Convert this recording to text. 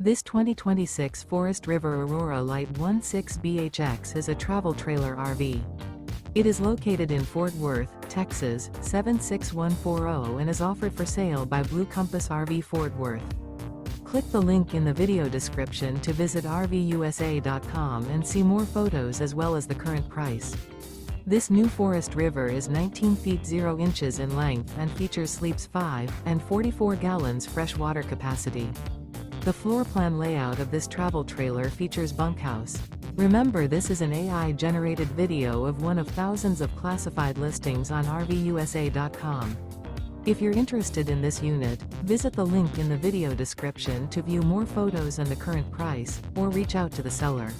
This 2026 Forest River Aurora Light 16BHX is a travel trailer RV. It is located in Fort Worth, Texas, 76140 and is offered for sale by Blue Compass RV Fort Worth. Click the link in the video description to visit RVUSA.com and see more photos as well as the current price. This new Forest River is 19 feet 0 inches in length and features sleeps 5 and 44 gallons fresh water capacity. The floor plan layout of this travel trailer features bunkhouse. Remember, this is an AI-generated video of one of thousands of classified listings on RVUSA.com. If you're interested in this unit, visit the link in the video description to view more photos and the current price, or reach out to the seller.